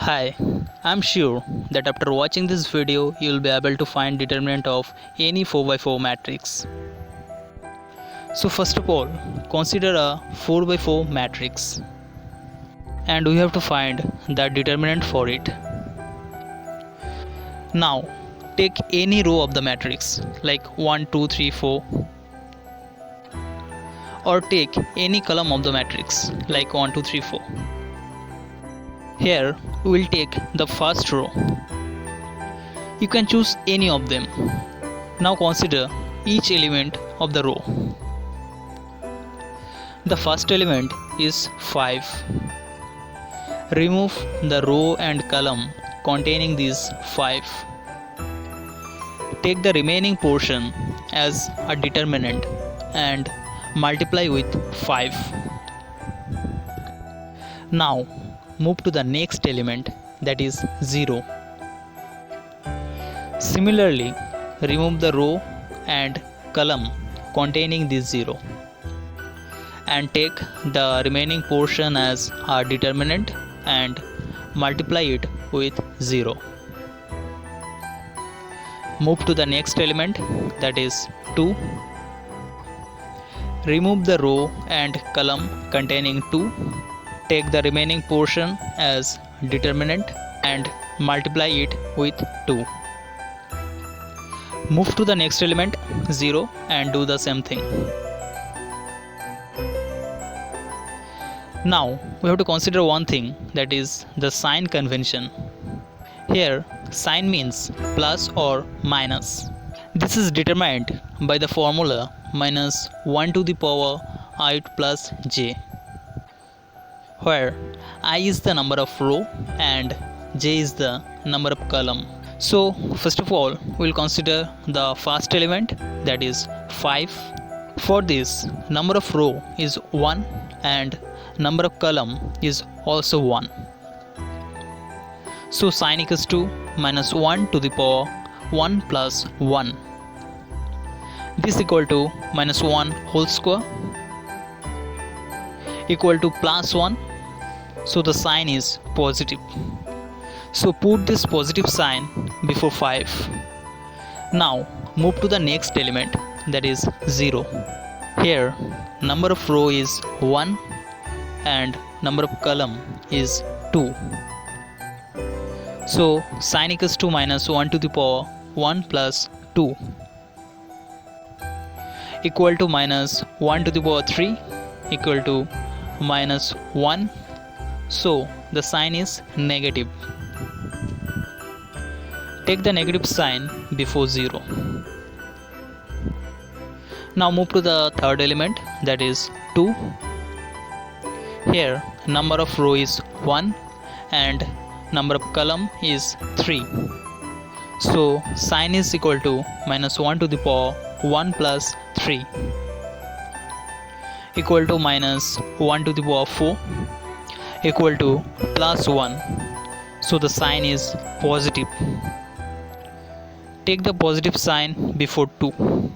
Hi, I'm sure that after watching this video you will be able to find determinant of any 4x4 matrix. So first of all, consider a 4x4 matrix and we have to find the determinant for it. Now take any row of the matrix like 1, 2, 3, 4 or take any column of the matrix like 1, 2, 3, 4. Here we will take the first row. You can choose any of them. Now consider each element of the row. The first element is 5. Remove the row and column containing these 5. Take the remaining portion as a determinant and multiply with 5. Now move to the next element, that is 0. Similarly, remove the row and column containing this 0 and take the remaining portion as a determinant and multiply it with 0. Move to the next element, that is 2. Remove the row and column containing 2. Take the remaining portion as determinant and multiply it with 2. Move to the next element 0 and do the same thing. Now we have to consider one thing, that is the sign convention. Here sign means plus or minus. This is determined by the formula minus 1 to the power I plus j, where I is the number of row and j is the number of column. So first of all we will consider the first element, that is 5. For this, number of row is 1 and number of column is also 1. So sin equals to minus 1 to the power 1 plus 1. This equal to minus 1 whole square equal to plus 1. So the sign is positive. So put this positive sign before 5. Now move to the next element, that is 0. Here number of row is 1 and number of column is 2. So sin equals to minus 1 to the power 1 plus 2 equal to minus 1 to the power 3 equal to minus 1. So the sign is negative. Take the negative sign before 0. Now move to the third element, that is 2. Here number of row is 1 and number of column is 3. So sign is equal to minus 1 to the power 1 plus 3 equal to minus 1 to the power 4 equal to plus 1. So the sign is positive. Take the positive sign before 2.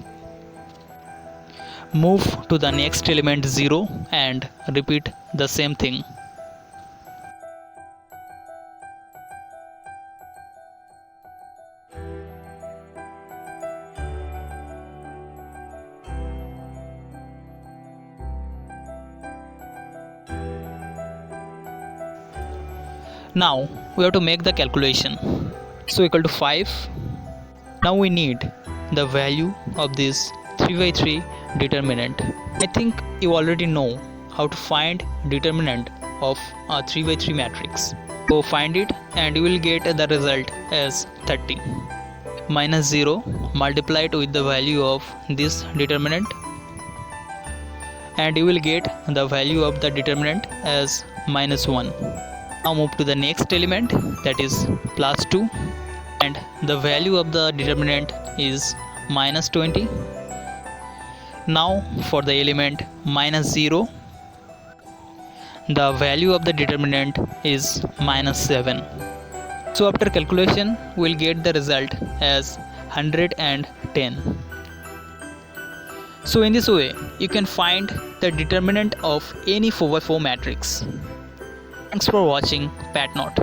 Move to the next element 0 and repeat the same thing. Now we have to make the calculation. So equal to 5. Now we need the value of this 3x3 determinant. I think you already know how to find determinant of a 3x3 matrix. So find it and you will get the result as 30. Minus 0 multiplied with the value of this determinant and you will get the value of the determinant as minus 1. Now move to the next element, that is plus 2 and the value of the determinant is minus 20. Now for the element minus 0, the value of the determinant is minus 7. So after calculation we will get the result as 110. So in this way you can find the determinant of any 4x4 matrix. Thanks for watching PAT Note.